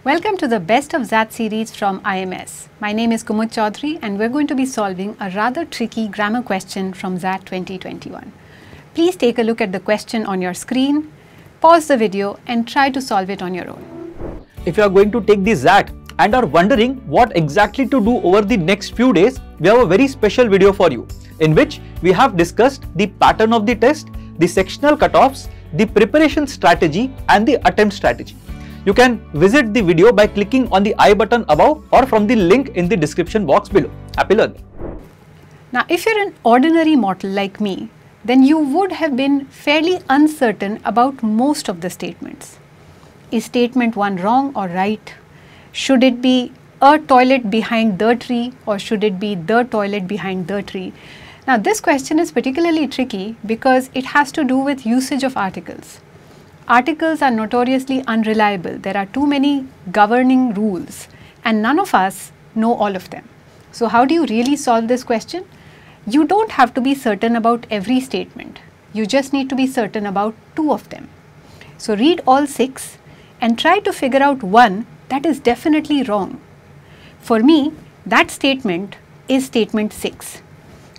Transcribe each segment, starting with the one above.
Welcome to the Best of XAT series from IMS. My name is Kumud Choudhary and we're going to be solving a rather tricky grammar question from XAT 2021. Please take a look at the question on your screen, pause the video and try to solve it on your own. If you are going to take the XAT and are wondering what exactly to do over the next few days, we have a very special video for you in which we have discussed the pattern of the test, the sectional cutoffs, the preparation strategy and the attempt strategy. You can visit the video by clicking on the I button above or from the link in the description box below. Happy learning! Now, if you're an ordinary mortal like me, then you would have been fairly uncertain about most of the statements. Is statement 1 wrong or right? Should it be a toilet behind the tree or should it be the toilet behind the tree? Now, this question is particularly tricky because it has to do with usage of articles. Articles are notoriously unreliable. There are too many governing rules and none of us know all of them. So how do you really solve this question? You don't have to be certain about every statement. You just need to be certain about 2 of them. So read all 6 and try to figure out one that is definitely wrong. For me, that statement is statement 6.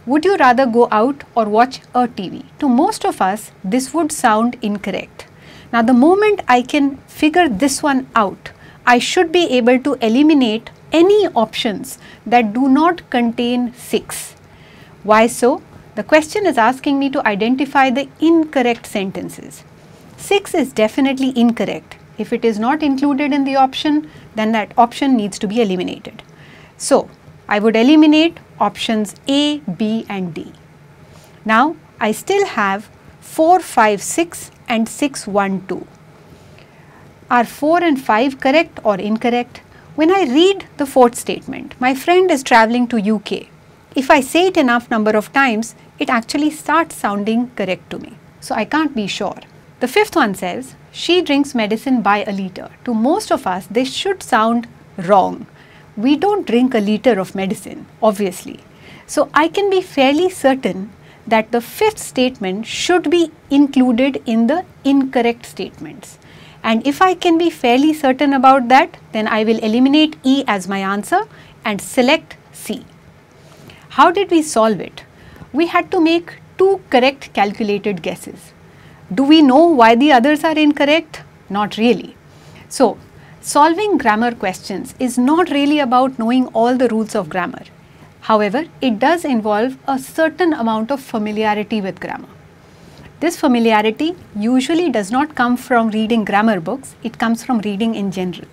Would you rather go out or watch a TV? To most of us, this would sound incorrect. Now, the moment I can figure this one out, I should be able to eliminate any options that do not contain 6. Why so? The question is asking me to identify the incorrect sentences. 6 is definitely incorrect. If it is not included in the option, then that option needs to be eliminated. So, I would eliminate options A, B and D. Now, I still have 4, 5, 6 and 6, 1, 2. Are 4 and 5 correct or incorrect? When I read the 4th statement, my friend is traveling to UK. If I say it enough number of times, it actually starts sounding correct to me. So I can't be sure. The 5th one says, she drinks medicine by a liter. To most of us, this should sound wrong. We don't drink a liter of medicine, obviously. So I can be fairly certain that the 5th statement should be included in the incorrect statements. And if I can be fairly certain about that, then I will eliminate E as my answer and select C. How did we solve it? We had to make 2 correct calculated guesses. Do we know why the others are incorrect? Not really. So, solving grammar questions is not really about knowing all the rules of grammar. However, it does involve a certain amount of familiarity with grammar. This familiarity usually does not come from reading grammar books, it comes from reading in general.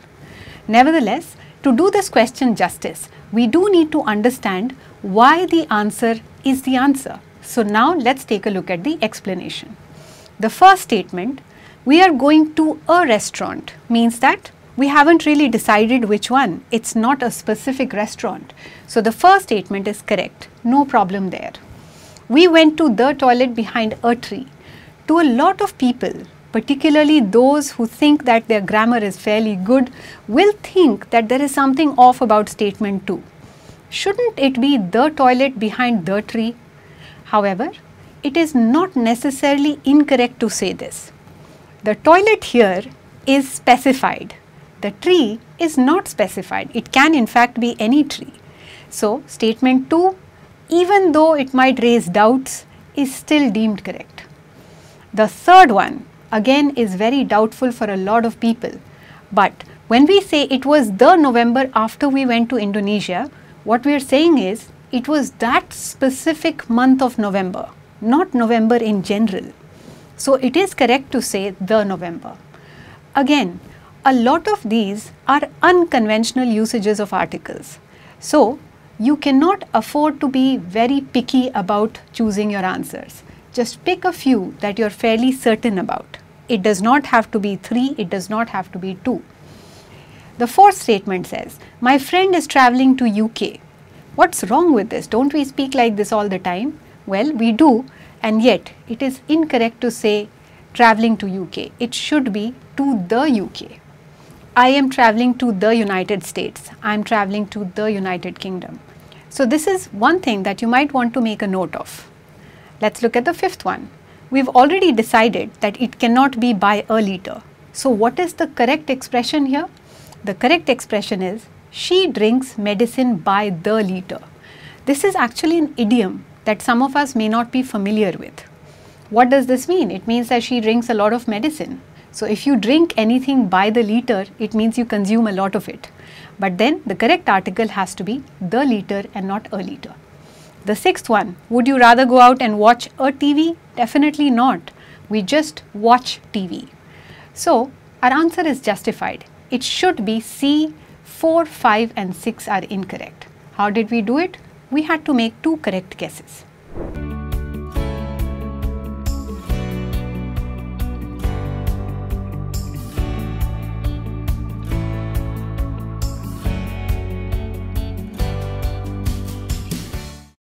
Nevertheless, to do this question justice, we do need to understand why the answer is the answer. So now let's take a look at the explanation. The first statement, we are going to a restaurant, means that we haven't really decided which one. It's not a specific restaurant. So the first statement is correct. No problem there. We went to the toilet behind a tree. To a lot of people, particularly those who think that their grammar is fairly good, will think that there is something off about statement 2. Shouldn't it be the toilet behind the tree? However, it is not necessarily incorrect to say this. The toilet here is specified. The tree is not specified. It can in fact be any tree. So, statement 2, even though it might raise doubts, is still deemed correct. The third one again is very doubtful for a lot of people. But when we say it was the November after we went to Indonesia, what we are saying is it was that specific month of November, not November in general. So, it is correct to say the November. Again, a lot of these are unconventional usages of articles. So, you cannot afford to be very picky about choosing your answers. Just pick a few that you're fairly certain about. It does not have to be 3, it does not have to be 2. The 4th statement says, my friend is traveling to UK. What's wrong with this? Don't we speak like this all the time? Well, we do, and yet it is incorrect to say traveling to UK. It should be to the UK. I am traveling to the United States. I am traveling to the United Kingdom. So this is one thing that you might want to make a note of. Let's look at the 5th one. We've already decided that it cannot be by a liter. So what is the correct expression here? The correct expression is, she drinks medicine by the liter. This is actually an idiom that some of us may not be familiar with. What does this mean? It means that she drinks a lot of medicine. So if you drink anything by the liter, it means you consume a lot of it. But then the correct article has to be the liter and not a liter. The sixth one, would you rather go out and watch a TV? Definitely not. We just watch TV. So our answer is justified. It should be C. 4, 5 and 6 are incorrect. How did we do it? We had to make 2 correct guesses.